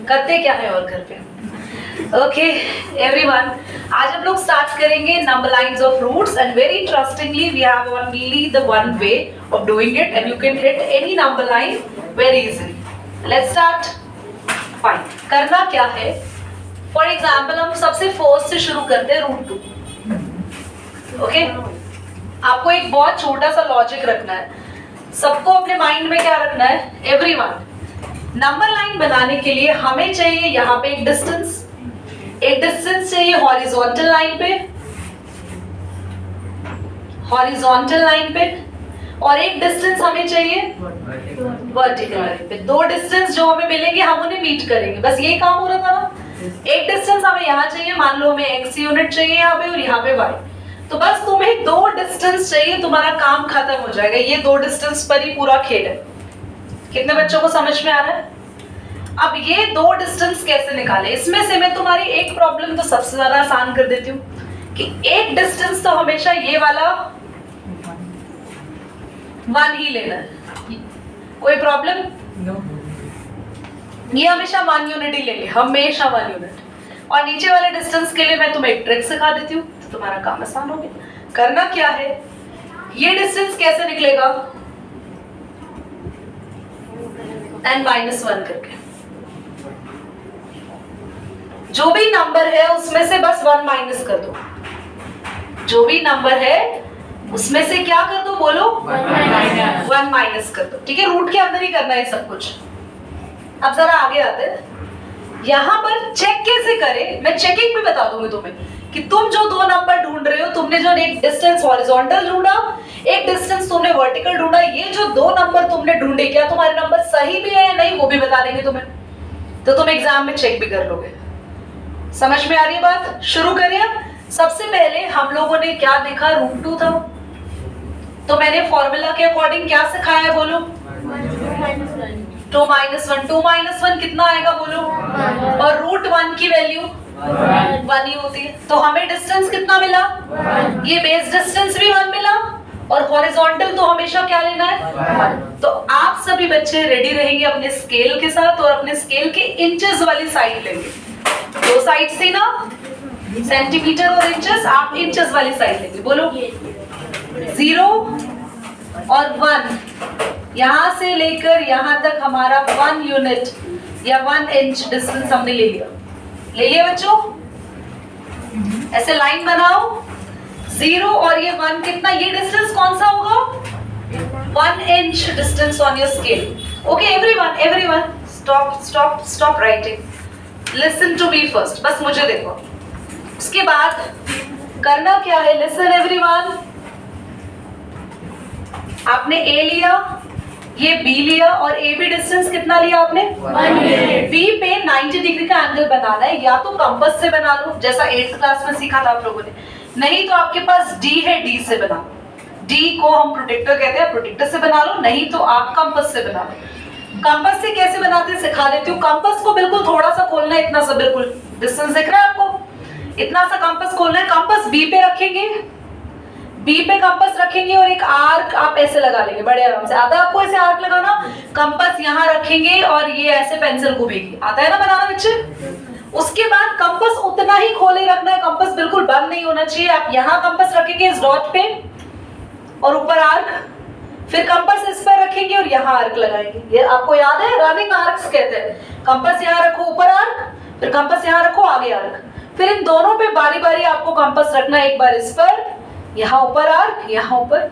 करते क्या है और घर पे? ओके एवरीवन, आज हम लोग स्टार्ट करेंगे number lines of roots and very interestingly we have only the one way of doing it and you can hit any number line very easily. Let's start. Fine, करना क्या है? For example हम सबसे first से शुरू करते हैं √2। Okay, आपको एक बहुत छोटा सा लॉजिक रखना है, सबको अपने माइंड में क्या रखना है? एवरीवन, नंबर लाइन बनाने के लिए हमें चाहिए यहाँ पे एक डिस्टेंस चाहिए हॉरिजॉन्टल लाइन पे और एक डिस्टेंस हमें चाहिए वर्टिकल लाइन पे। दो डिस्टेंस जो हमें मिलेंगे हम उन्हें मीट करेंगे, बस ये काम हो रहा था ना। एक डिस्टेंस हमें यहाँ चाहिए, मान लो हमें x यूनिट चाहिए यहाँ पे और यहाँ पे y, तो बस तुम्हें दो डिस्टेंस चाहिए, तुम्हारा काम खत्म हो जाएगा। ये दो डिस्टेंस पर ही पूरा खेल है। कितने बच्चों को समझ में आ रहा है? अब ये दो डिस्टेंस कैसे निकाले? इसमें से मैं तुम्हारी एक प्रॉब्लम तो सबसे ज्यादा आसान कर देती हूँ कि एक डिस्टेंस तो हमेशा ये वाला 1 ही लेना है। कोई प्रॉब्लम? ये हमेशा 1 यूनिट ही लेंगे, हमेशा 1 यूनिट। और नीचे वाले डिस्टेंस के लिए मैं तुम्हें एक ट्रिक सिखा देती हूँ, तो तुम्हारा काम आसान हो गया। करना क्या है, ये डिस्टेंस कैसे निकलेगा? n-1 करके जो भी नंबर है उसमें से बस 1 माइनस कर दो। जो भी नंबर है उसमें से क्या कर दो? बोलो 1 माइनस कर दो। ठीक है, रूट के अंदर ही करना है सब कुछ। अब जरा आगे आते हैं। यहाँ पर चेक कैसे करें, मैं चेकिंग भी बता दूंगी तुम्हें कि तुम जो दो नंबर ढूंढ रहे हो, तुमने जो एक डिस्टेंस हॉरिजॉन्टल ढूंढा, एक डिस्टेंस तुमने वर्टिकल ढूंढा, ये जो दो नंबर तुमने ढूंढे, क्या तुम्हारे नंबर सही भी है या नहीं वो भी बता देंगे तुम्हें, तो तुम एग्जाम में चेक भी कर लोगे। समझ में आ रही है बात? शुरू करिए। सबसे पहले हम लोगों ने क्या देखा? √2 था, तो मैंने फॉर्मूला के अकॉर्डिंग क्या सिखाया? बोलो 2 - 1 कितना आएगा? बोलो। और √1 की वैल्यू 1 ही होती है, तो हमें डिस्टेंस कितना मिला? ये बेस डिस्टेंस भी 1 मिला और हॉरिजॉन्टल तो हमेशा क्या लेना है? तो आप सभी बच्चे रेडी रहेंगे अपने स्केल के साथ और अपने स्केल के इंचेस वाली साइड लेंगे। दो साइड से ना, सेंटीमीटर और इंचेस, आप इंचेस वाली साइड लेंगे। बोलो 0 और 1, यहां से लेकर यहां तक हमारा 1 यूनिट या 1 इंच डिस्टेंस हमने ले लिया बच्चों। ऐसे लाइन बनाओ, 0 और ये 1 कितना? ये डिस्टेंस कौन सा होगा? 1 inch distance on your scale. Okay everyone stop writing, listen to me first, बस मुझे देखो। उसके बाद करना क्या है? लिसन एवरीवन, आपने A लिया, ये B लिया और A भी डिस्टेंस कितना लिया आपने? 1। B पे 90 डिग्री का एंगल बनाना है, या तो कंपास से बना लो जैसा 8th क्लास में सीखा था आप लोगों ने, नहीं तो आपके पास D है, D से बना लो। D को हम प्रोटेक्टर कहते हैं, प्रोटेक्टर से बना लो, नहीं तो आप कंपास से बना लो। कंपास से कैसे बनाते हैं सिखा देती हूँ। कंपास को बिल्कुल थोड़ा सा खोलना है, इतना सा, बिल्कुल डिस्टेंस दिख रहा है आपको? इतना सा कंपास खोलना है। कंपास B पे रखेंगे, B पे कंपास रखेंगे और एक आर्क आप ऐसे लगा लेंगे, बड़े आराम से। आता है आपको ऐसे आर्क लगाना? कंपास यहाँ रखेंगे और ये ऐसे पेंसिल घूमेगी। आता है ना बनाना बच्चे? उसके बाद कंपास उतना ही खोले रखना है, कंपास बिल्कुल बंद नहीं होना चाहिए। आप यहाँ कंपास रखेंगे इस डॉट पे और ऊपर आर्क, फिर कंपास इस पर रखेंगे और यहाँ आर्क लगाएंगे। ये आपको याद है, रनिंग आर्क्स कहते हैं। कंपास यहाँ रखो, ऊपर आर्क, फिर कंपास यहाँ रखो, आगे आर्क। फिर इन दोनों पे बारी बारी आपको कंपास रखना है, एक बार इस पर, यहाँ ऊपर आर्क, यहाँ ऊपर।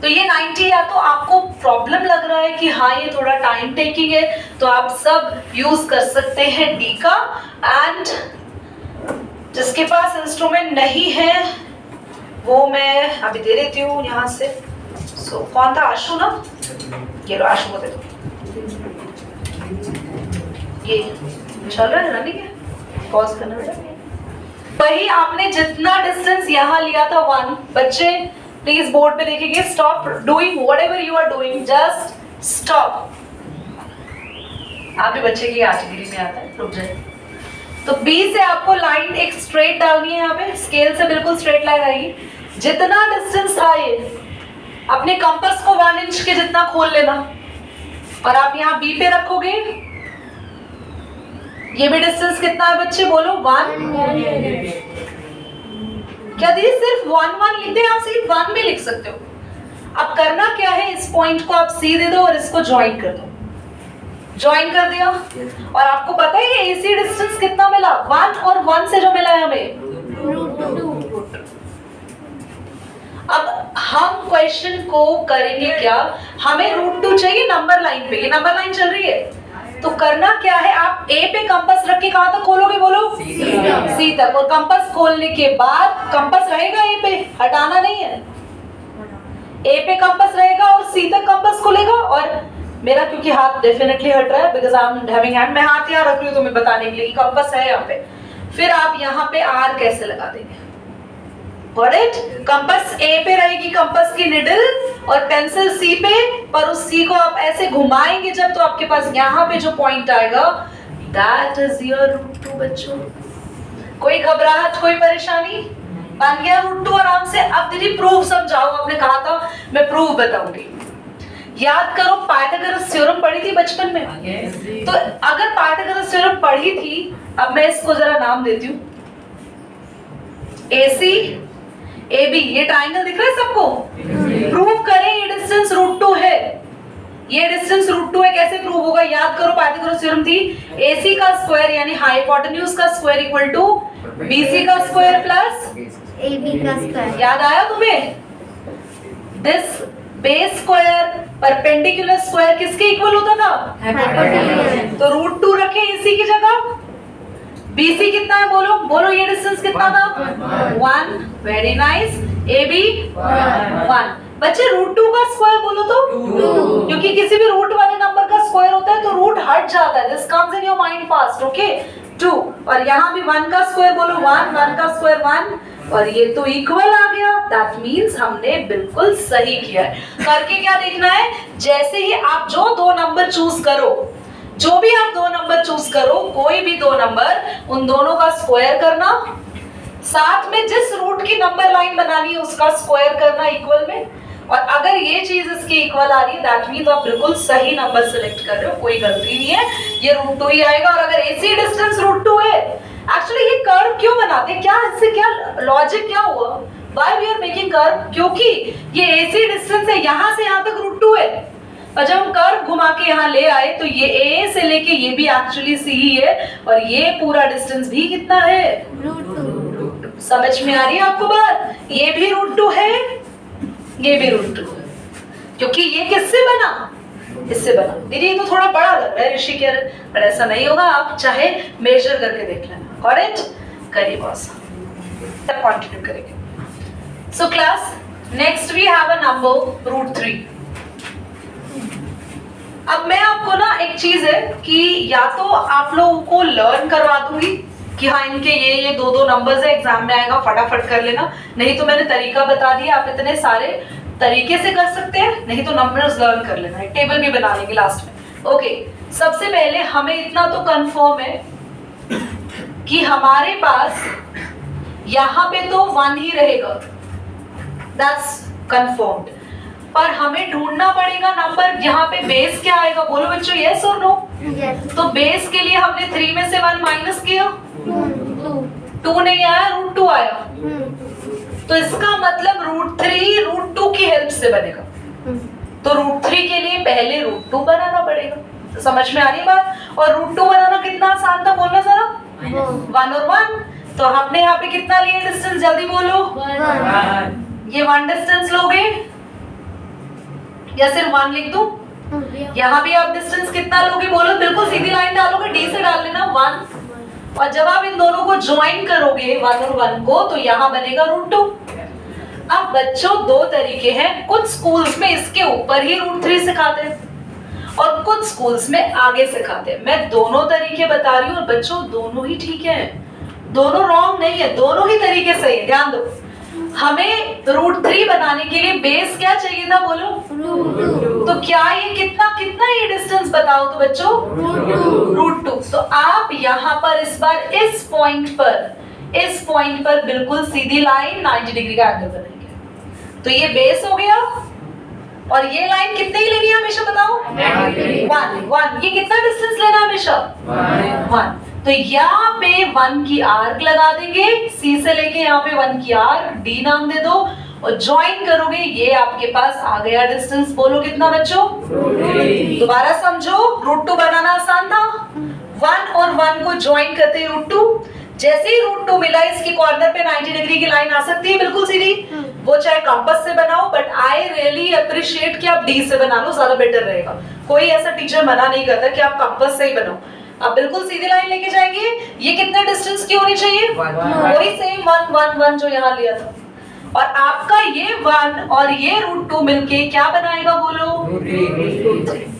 तो ये 90, या तो आपको प्रॉब्लम लग रहा है कि हाँ ये थोड़ा टाइम टेकिंग है, तो आप सब यूज कर सकते हैं D का। एंड जिसके पास इंस्ट्रूमेंट नहीं है वो मैं अभी दे देती हूँ यहाँ से। सो कौन था? आशु ना? ये लो, आशु को दे दो। ये चल रहा है, रनिंग है, पॉज करना बेटा। वही आपने जितना डिस्टेंस यहाँ लिया था 1, बच्चे प्लीज बोर्ड पे देखेंगे। Stop doing whatever you are doing, just stop. आप भी बच्चे की कैटेगरी में आता है, रुक जाए। तो B से आपको लाइन एक स्ट्रेट डालनी है, यहाँ पे स्केल से बिल्कुल स्ट्रेट लाइन आएगी। जितना डिस्टेंस था ये, अपने कंपास को 1 इंच के जितना खोल लेना और आप यहाँ B पे रखोगे ये भी डिस्टेंस कितना है बच्चे, बोलो 1। क्या दीदी सिर्फ 1 1 लिख दे, आप सिर्फ 1 भी लिख सकते हो। अब करना क्या है, इस पॉइंट को आप सी दे दो और इसको ज्वाइन कर दो। ज्वाइन कर दिया और आपको पता है ये AC डिस्टेंस कितना मिला, 1 और 1 से जो मिला है हमें √2। अब हम क्वेश्चन को करेंगे क्या, हमें √2 चाहिए नंबर लाइन पे, ये नंबर लाइन चल रही है, तो करना क्या है, आप A पे कंपास रख के कहां तक खोलोगे, बोलो C तक। और कंपास खोलने के बाद कंपास रहेगा A पे, हटाना नहीं है, A पे कंपास रहेगा और C तक कंपास खुलेगा। और मेरा क्योंकि हाथ डेफिनेटली हट रहा है because I am having hand, मैं हाथ यहाँ रख रही हूँ तुम्हें बताने के लिए कंपास है यहाँ पे। फिर आप यहाँ पे R कैसे लगा देंगे, गॉट इट। कंपास A पे रहेगी कंपास की निडल और पेंसिल C पे, पर उस C को आप ऐसे घुमाएंगे जब, तो आपके पास यहाँ पे जो पॉइंट आएगा दैट इज योर √2 बच्चों। कोई घबराहट, कोई परेशानी, बन गया √2 आराम से। अब दीदी प्रूफ समझाओ, आपने कहा था मैं प्रूफ बताऊंगी। याद करो पाइथागोरस थ्योरम पढ़ी थी बचपन में, तो अगर पाइथागोरस थ्योरम पढ़ी थी, अब मैं इसको जरा नाम देती हूँ, AC AB, ये ट्रायंगल दिख रहा है सबको, प्रूव करें ये डिस्टेंस √2 है, ये डिस्टेंस √2 है, कैसे प्रूव होगा, याद करो पाइथागोरस थ्योरम थी, AC का स्क्वायर यानी हाइपोटेन्यूज का स्क्वायर इक्वल टू BC का स्क्वायर प्लस AB का स्क्वायर। याद आया तुम्हें, this base square perpendicular square किसके इक्वल होता था, हाइपोटेन्यूज। तो √2 रखे AC की जगह। BC कितना है, बोलो बोलो, ये डिस्टेंस कितना था, 1। Very nice. AB 1। बच्चे √2 का स्क्वायर बोलो तो 2, क्योंकि किसी भी रूट वाले नंबर का स्क्वायर होता है तो रूट हट जाता है, this comes in your mind fast, okay 2। और यहाँ भी 1 का स्क्वायर बोलो 1, 1 का स्क्वायर 1, और ये तो इक्वल आ गया, दैट मीन्स हमने बिल्कुल सही किया है। करके क्या देखना है, जैसे ही आप जो दो नंबर चूज करो, जो भी आप दो नंबर चूज करो, कोई भी दो नंबर, उन दोनों का स्क्वायर करना, साथ में जिस रूट की नंबर लाइन बनानी है उसका स्क्वायर करना इक्वल में, और अगर ये चीज इसकी इक्वल आ रही है दैट मीन्स आप बिल्कुल सही नंबर सिलेक्ट कर रहे हो, कोई गलती नहीं है, ये √2 ही आएगा। और अगर AC डिस्टेंस √2 है, एक्चुअली ये कर्व क्यों बनाते हैं, क्या इससे क्या लॉजिक क्या हुआ, why we are making curve, क्योंकि ये AC डिस्टेंस है, यहाँ से यहाँ तक √2 है, और जब हम कर्व घुमा के यहाँ ले आए तो ये A से लेके ये भी एक्चुअली C ही है, और ये पूरा डिस्टेंस भी कितना है, √2। समझ में आ रही है आपको बात, ये भी √2 है, ये भी √2 है, क्योंकि ये किससे बना, इससे बना। दीदी ये तो थोड़ा बड़ा लग रहा है ऋषिकेश, पर ऐसा नहीं होगा, आप चाहे मेजर करके देख लेना, करेक्ट, करिए बॉस, तब कंटिन्यू करेंगे। So class next we have a number √3। अब मैं आपको ना एक चीज है कि या तो आप लोगों को लर्न करवा दूंगी कि हाँ इनके ये दो नंबर्स है, एग्जाम में आएगा फटाफट कर लेना, नहीं तो मैंने तरीका बता दिया, आप इतने सारे तरीके से कर सकते हैं, नहीं तो नंबर्स लर्न कर लेना, एक टेबल भी बना लेंगे लास्ट में। ओके, सबसे पहले हमें इतना तो कंफर्म है कि हमारे पास यहाँ पे तो 1 ही रहेगा, दैट्स कंफर्म्ड, पर हमें ढूंढना पड़ेगा नंबर यहाँ पे बेस क्या आएगा, बोलो बच्चों यस और नो। तो बेस के लिए हमने 3 में से 1 माइनस किया, 2 नहीं आया, √2 आया, तो इसका मतलब √3 √2 की हेल्प से बनेगा, तो √3 के लिए पहले √2 बनाना पड़ेगा। तो समझ में आ रही है बात, और √2 बनाना कितना आसान था, बोलना जरा, 1 और 1, तो हमने यहाँ पे कितना लिया डिस्टेंस, जल्दी बोलो, 1। ये 1 डिस्टेंस लोगे या सिर्फ 1 लिख दूं, यहाँ भी आप डिस्टेंस कितना लोगे, बोलो, बिल्कुल सीधी लाइन डालोगे, D से डाल लेना 1, और जब आप इन दोनों को ज्वाइन करोगे 1 और 1 को, तो यहाँ बनेगा √2। अब बच्चों दो तरीके हैं, कुछ स्कूल्स में इसके ऊपर ही √3 सिखाते हैं और कुछ स्कूल्स में आगे सिखाते हैं। मैं दोनों तरीके बता रही हूँ और बच्चों दोनों ही ठीक है, दोनों रॉन्ग नहीं है, दोनों ही तरीके सही है। ध्यान दो, हमें √3 बनाने के लिए बेस क्या चाहिए था, बोलो, √2। तो क्या ये कितना ये डिस्टेंस बताओ तो बच्चों, √2। तो आप यहाँ पर इस बार इस पॉइंट पर बिल्कुल सीधी लाइन 90 डिग्री का एंगल बनाएंगे, तो ये बेस हो गया, और ये लाइन कितने ही लेनी है हमेशा बताओ, 1। ये कितना डिस्टेंस लेना है हमेशा, 1। तो यहाँ पे 1 की आर्क लगा देंगे, C से लेके यहाँ पे 1 की आर्क, D नाम दे दो और ज्वाइन करोगे, ये आपके पास आ गया डिस्टेंस। बोलो कितना बच्चों? दोबारा समझो, √2 बनाना आसान था। 1 और 1 को ज्वाइन करते हैं √2। जैसे ही √2 मिला, इसके कॉर्नर पे 90 डिग्री की लाइन आ सकती है बिल्कुल सीधी, वो चाहे कंपास से बनाओ, बट आई रियली अप्रिशिएट कि आप D से बना लो, ज्यादा बेटर रहेगा। कोई ऐसा टीचर मना नहीं करता कि आप कंपास से ही बनाओ, आप बिल्कुल सीधी लाइन लेके जाएंगे। ये कितने डिस्टेंस की होनी चाहिए? वही सेम 1 1 1 जो यहाँ लिया था। और आपका ये 1 और ये √2 मिलके क्या बनाएगा बोलो?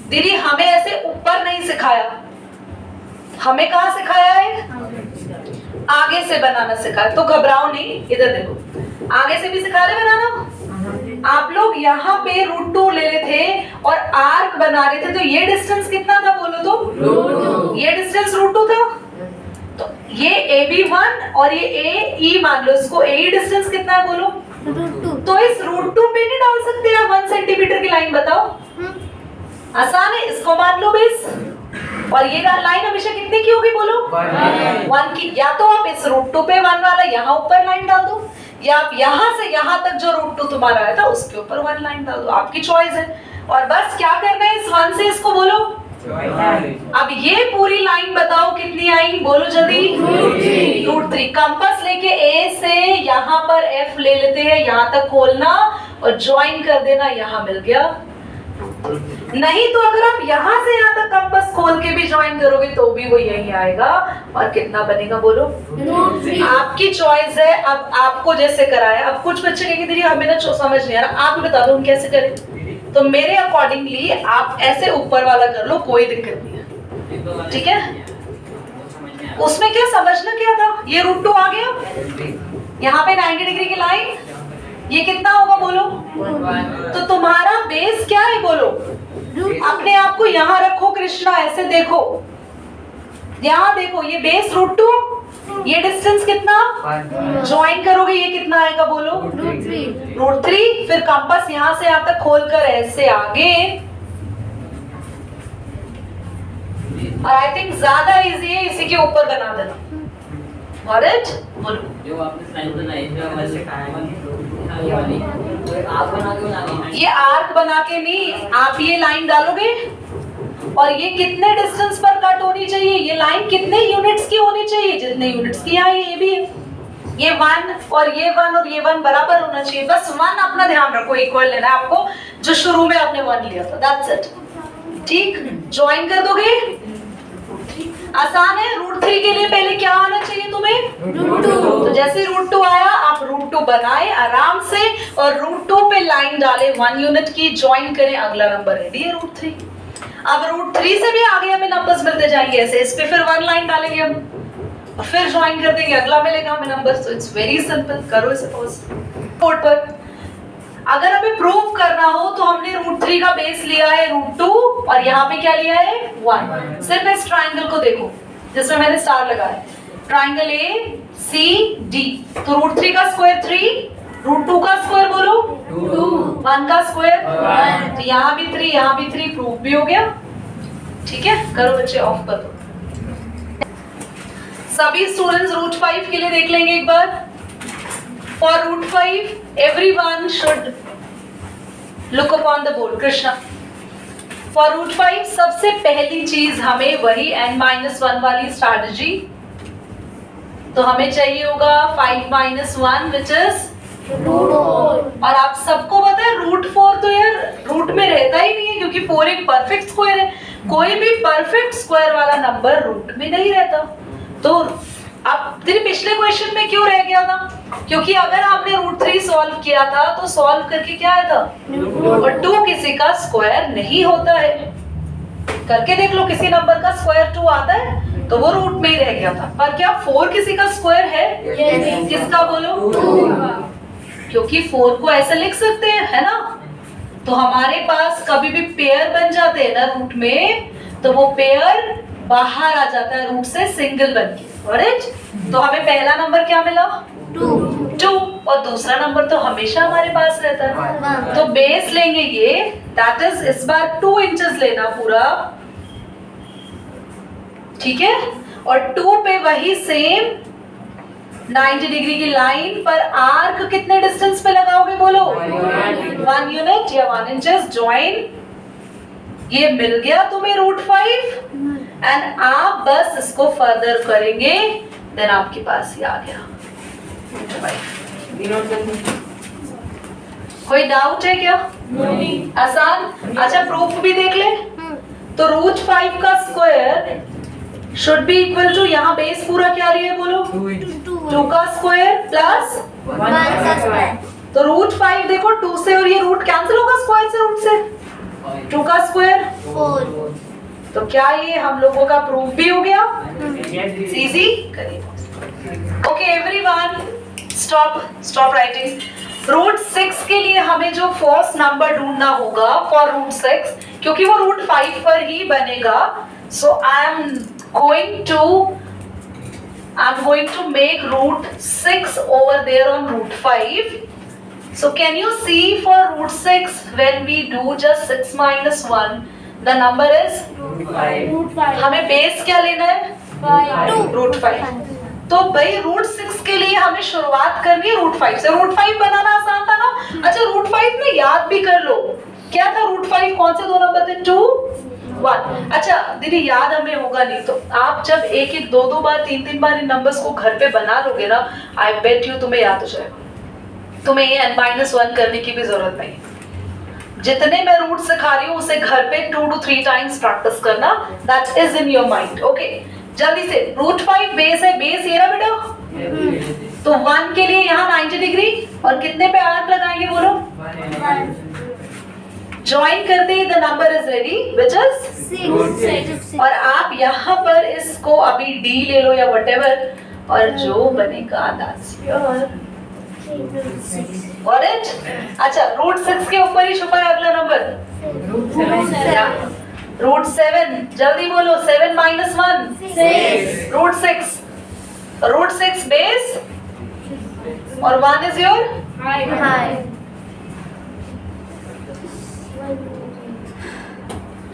दीदी हमें ऐसे ऊपर नहीं सिखाया, हमें कहाँ सिखाया है? आगे से बनाना सिखाया। तो घबराओ नहीं, इधर देखो, आगे से भी सिखा रहे बनाना। आप लोग यहाँ पे √2 ले रहे थे और आर्क बना रहे थे, तो ये डिस्टेंस कितना था बोलो तो? ये डिस्टेंस √2 था। तो ये AB1 और ये AE मान लो, इसको AE डिस्टेंस कितना है बोलो? √2। तो इस √2 पे नहीं डाल सकते आप 1 सेंटीमीटर की लाइन? बताओ, आसान है। इसको मान लो बेस, और ये लाइन हमेशा कितने की होगी बोलो? 1 की। या तो आप इस √2 पे 1 वाला यहाँ ऊपर लाइन डाल दो, या आप यहाँ से यहाँ तक जो √2 तुम्हारा आया था उसके ऊपर 1 लाइन डाल दो, आपकी चॉइस है। और बस क्या करना है, इस 1 से इसको बोलो। अब ये पूरी लाइन बताओ कितनी आई, बोलो जल्दी। √3। कंपास लेके A से यहाँ पर F ले लेते हैं, यहाँ तक खोलना और ज्वाइन कर देना, यहाँ मिल गया। नहीं तो अगर आप यहाँ से यहाँ तक कंपास खोल के भी ज्वाइन करोगे तो भी वो यही आएगा। और कितना बनेगा बोलो? आपकी चॉइस है। अब आपको जैसे कराया, अब कुछ बच्चे कहेंगे दीदी हमें ना समझ नहीं आ रहा, आप बता दो हम कैसे करें। तो मेरे अकॉर्डिंगली आप ऐसे ऊपर वाला कर लो, कोई दिक्कत नहीं है, ठीक है? उसमें क्या समझना क्या था, ये √2 आ गया, यहाँ पे 90 डिग्री की लाइन, ये कितना होगा बोलो? तो तुम्हारा बेस क्या है बोलो? अपने आप को यहाँ रखो कृष्णा, ऐसे देखो, यहाँ देखो, ये बेस √2, ये डिस्टेंस कितना? ज्वाइन करोगे ये कितना आएगा बोलो? √3। फिर कंपास यहाँ से यहाँ तक खोलकर ऐसे आगे, और आई थिंक ज्यादा इजी है, इसी के ऊपर बना देना। ऑलराइट, बोलो। जो आपने स्लाइड बनाई जो हमें सिखाया ये वाली, आप बना के बनानी। ये आर्क बना के नहीं, आप ये लाइन डालोगे और ये कितने डिस्टेंस पर कट होनी चाहिए, ये लाइन कितने यूनिट्स की होनी चाहिए? जितने यूनिट्स की यहाँ ये भी है। ये 1 और ये 1 और ये 1 बराबर होना चाहिए। बस 1 अपना ध्यान रखो, इक्वल लेना है आपको, जो शुरू में आपने 1 लिया था, दैट्स इट। ठीक, ज्वाइन कर दोगे, आसान है। √3 के लिए पहले क्या आना चाहिए तुम्हें? √2। तो जैसे √2 आया, आप √2 बनाए आराम से और √2 पे लाइन डाले 1 यूनिट की, ज्वाइन करें, अगला नंबर रेडी है √3। अब √3 से भी आगे हमें नंबर्स मिलते जाएंगे ऐसे, इस पे फिर 1 लाइन डालेंगे हम और फिर ज्वाइन कर देंगे, अगला मिलेगा हमें नंबर। तो इट्स वेरी सिंपल, करो इसे पॉज। बोर्ड पर अगर हमें प्रूव करना हो तो हमने √3 का बेस लिया है √2 और यहाँ पे क्या लिया है 1। सिर्फ इस ट्राइंगल को देखो जिसमें मैंने स्टार लगाया, ट्राइंगल ACD। तो √3 का स्क्वायर 3, √2 का स्क्वायर बोलो 2, 1 का स्क्वायर 1। तो यहाँ भी 3, यहाँ भी 3, प्रूफ भी हो गया। ठीक है, करो बच्चे, ऑफ कर दो। सभी स्टूडेंट्स √5 के लिए देख लेंगे एक बार। For √5, everyone should look upon the board. Krishna, for √5 सबसे पहली चीज हमें वही n-1 वाली स्ट्रैटेजी, तो हमें चाहिए होगा 5 - 1 which is √4। और आप सबको पता है √4 तो यार रूट में रहता ही नहीं है, क्योंकि 4 एक परफेक्ट स्क्वायर है। कोई भी परफेक्ट स्क्वायर वाला नंबर रूट में नहीं रहता। तो अब तेरे पिछले क्वेश्चन में क्यों रह गया था? क्योंकि अगर आपने √3 सॉल्व किया था तो सॉल्व करके क्या आया था? और 2 किसी का स्क्वायर नहीं होता है। करके देख लो, किसी नंबर का स्क्वायर 2 आता है तो वो रूट में ही रह गया था। पर क्या 4 किसी का स्क्वायर है? किसका बोलो? 2। क्योंकि 4 को ऐसे लिख सकते हैं, है ना? तो हमारे पास कभी भी पेयर बन जाते हैं ना रूट में, तो वो पेयर बाहर आ जाता है रूट से सिंगल बन के। ऑलराइट, तो हमें पहला नंबर क्या मिला? 2। और दूसरा नंबर तो हमेशा हमारे पास रहता है। तो बेस लेंगे ये, दैट इज इस बार 2 इंचेस लेना पूरा। ठीक है, और 2 पे वही सेम 90 डिग्री की लाइन पर आर्क कितने डिस्टेंस पे लगाओगे बोलो? 1 यूनिट या 1 इंचेस. ज्वाइन. ये मिल गया तुम्हें √5 एंड आप बस इसको फर्दर करेंगे, देन आपके पास ये आ गया √5. कोई डाउट है क्या? आसान. अच्छा प्रूफ भी देख ले. तो √5 का square should be equal to, यहाँ बेस पूरा क्या लिया है बोलो? 2 का स्क्वायर प्लस 1 का स्क्वायर. तो √5 देखो 2 से और ये रूट कैंसिल होगा स्क्वायर से, रूट से. 2 का स्क्वायर 4. तो क्या ये हम लोगों का प्रूफ भी हो गया? इजी करिए. Okay everyone, stop writing. √6 के लिए हमें जो फर्स्ट नंबर ढूंढना होगा फॉर √6, क्योंकि वो √5 पर ही बनेगा. So I am going to make √6 over there on √5. So can you see for √6 when we do just 6 minus 1, the number is √5. हमें बेस क्या लेना है? 2 √5. तो भाई √6 के लिए हमें शुरुआत करनी है √5 से. √5 बनाना आसान था ना. अच्छा √5 में याद भी कर लो क्या था √5, कौन से दो नंबर थे? 2 1. अच्छा दीदी याद हमें होगा नहीं, तो आप जब एक एक दो बार 3 बार इन नंबर्स को घर पे बना लोगे ना, आई बेट यू तुम्हें याद हो जाएगा. तुम्हें ये n-1 करने की भी जरूरत नहीं. जितने मैं रूट सिखा रही हूँ उसे घर पे 2 to 3 टाइम्स प्रैक्टिस करना. That is in your mind. Okay जल्दी से. √5 बेस है, बेस ये रहा बेटा. तो 1 के लिए यहाँ 90 डिग्री और कितने पे आर्क लगाएंगे बोलो? 1. ज्वाइन करते ही the number is ready which is 6. और आप यहाँ पर इसको अभी d ले लो या व्हाटएवर, और जो बनेगा दैट्स योर. Got it? अच्छा √6 के ऊपर ही छुपा है अगला नंबर √7. जल्दी बोलो. 7 minus 1 6. √6 बेस और 1 is your 5.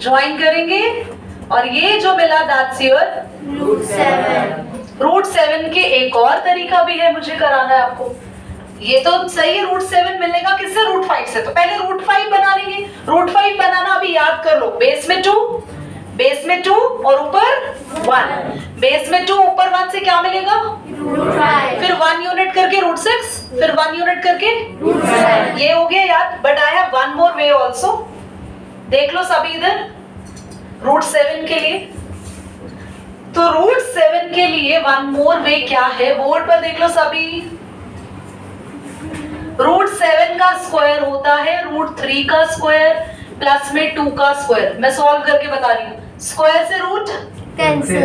ज्वाइन करेंगे और ये जो मिला दैट्स योर √7. √7 के एक और तरीका भी है मुझे कराना है आपको. ये तो सही है √7 मिलेगा किससे? √5 से. तो पहले √5 बना लेंगे. √5 बनाना अभी याद कर लो. बेस में 2 और ऊपर 1. बेस में 2 ऊपर 1 से क्या मिलेगा? √5. फिर 1 यूनिट करके √6, फिर 1 यूनिट करके √7. ये हो गया याद. But I have one more way also. देख लो सभी इधर. √7 के लिए तो √7 के लिए वन मोर वे क्या है, बोर्ड पर देख लो सभी. √7 का स्क्वायर होता है √3 का स्क्वायर प्लस में 2 का स्क्वायर. मैं सॉल्व करके बता रही हूँ. स्क्वायर से रूट कैंसिल.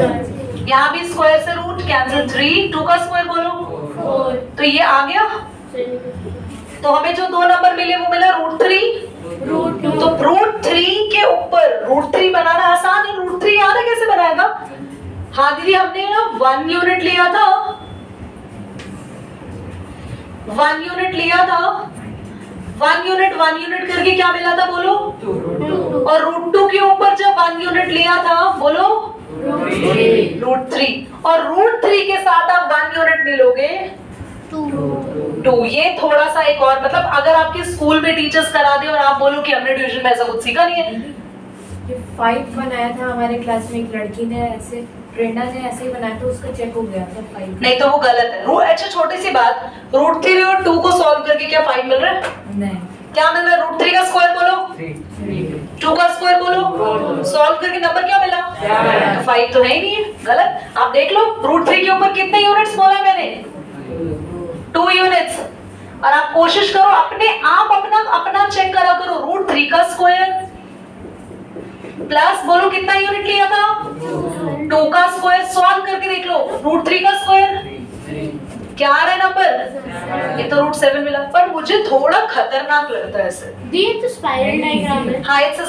यहाँ भी स्क्वायर से रूट कैंसिल. 3 2 का स्क्वायर बोलो 4. तो ये आ गया. तो हमें जो दो नंबर मिले वो मिला √3. तो √3 के ऊपर √3 बनाना आसान है. √3 याद है कैसे बनाएगा? हाँ दीदी हमने ना 1 यूनिट लिया था. 1 यूनिट करके क्या मिला था बोलो? 2. और √2 के ऊपर जब 1 यूनिट लिया था बोलो √3. और √3 के साथ आप 1 यूनिट मिलोगे 2. ये थोड़ा सा एक और, मतलब अगर आपके स्कूल में टीचर्स करा दे और आप बोलो कि हमने ट्यूशन में ऐसा कुछ सीखा नहीं है. ये 5 बनाया था हमारे क्लास में एक लड़की ने, ऐसे प्रेरणा ने ऐसे ही बनाया था, उसका चेक हो गया था 5. नहीं तो वो गलत है. अच्छा छोटी सी बात, √3 और 2 को सॉल्व करके क्या 5 मिल रहा है? नहीं. क्या मिल रहा है? √3 का स्क्वायर बोलो 2 का स्क्वायर बोलो. सॉल्व करके नंबर क्या मिला? 5 तो है ही नहीं है. गलत. आप देख लो √3 के ऊपर कितने यूनिट्स बोला मैंने? 2 यूनिट्स. और आप कोशिश करो अपने आप अपना चेक करा करो. √3 का स्क्वायर प्लस बोलो कितना यूनिट लिया था? 2 का स्क्वायर. सॉल्व करके देख लो. √3 का स्क्वायर क्या आ रहा है नंबर? ये तो √7 मिला. पर मुझे थोड़ा खतरनाक लगता है ऐसे. ये तो स्पाइरल डायग्राम है. हाँ इट्स अ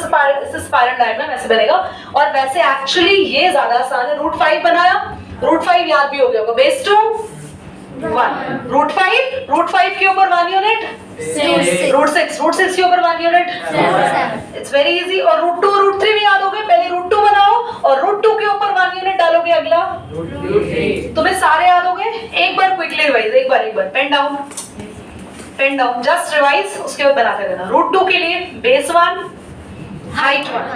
स्पाइरल डायग्राम ऐसे बनेगा. और वैसे एक्चुअली ये ज्यादा आसान है. √5 बनाया, √5 याद भी हो गया होगा. बेस 2 1. √5 के ऊपर 1 यूनिट 6. √6 के ऊपर 1 यूनिट 7. It's very easy. और √2 √3 भी याद हो गए. पहले √2 बनाओ और √2 के ऊपर 1 यूनिट डालोगे तुम्हें सारे याद हो गए? एक बार क्विकली रिवाइज, एक बार पेन डाउन, जस्ट रिवाइज, उसके बाद बनाते रहना। रूट 2 के लिए बेस 1 हाइट 1,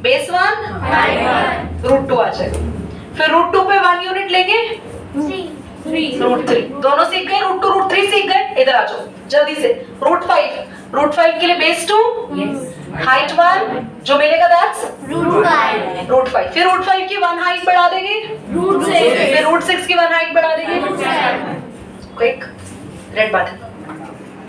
बेस 1 रूट 2 आ जाएगा। फिर रूट 2 पे 1 यूनिट लेंगे, रूट 3, दोनों सीख गए, रूट 2 रूट 3 सीख गए। इधर आ जाओ जल्दी से। रूट 5 के लिए बेस 2 हाइट 1 जो मिलेगा दैट्स रूट 5। फिर रूट 5 की 1 हाइट बढ़ा देंगे, फिर रूट 6 की 1 हाइट बढ़ा देंगे। Quick red button.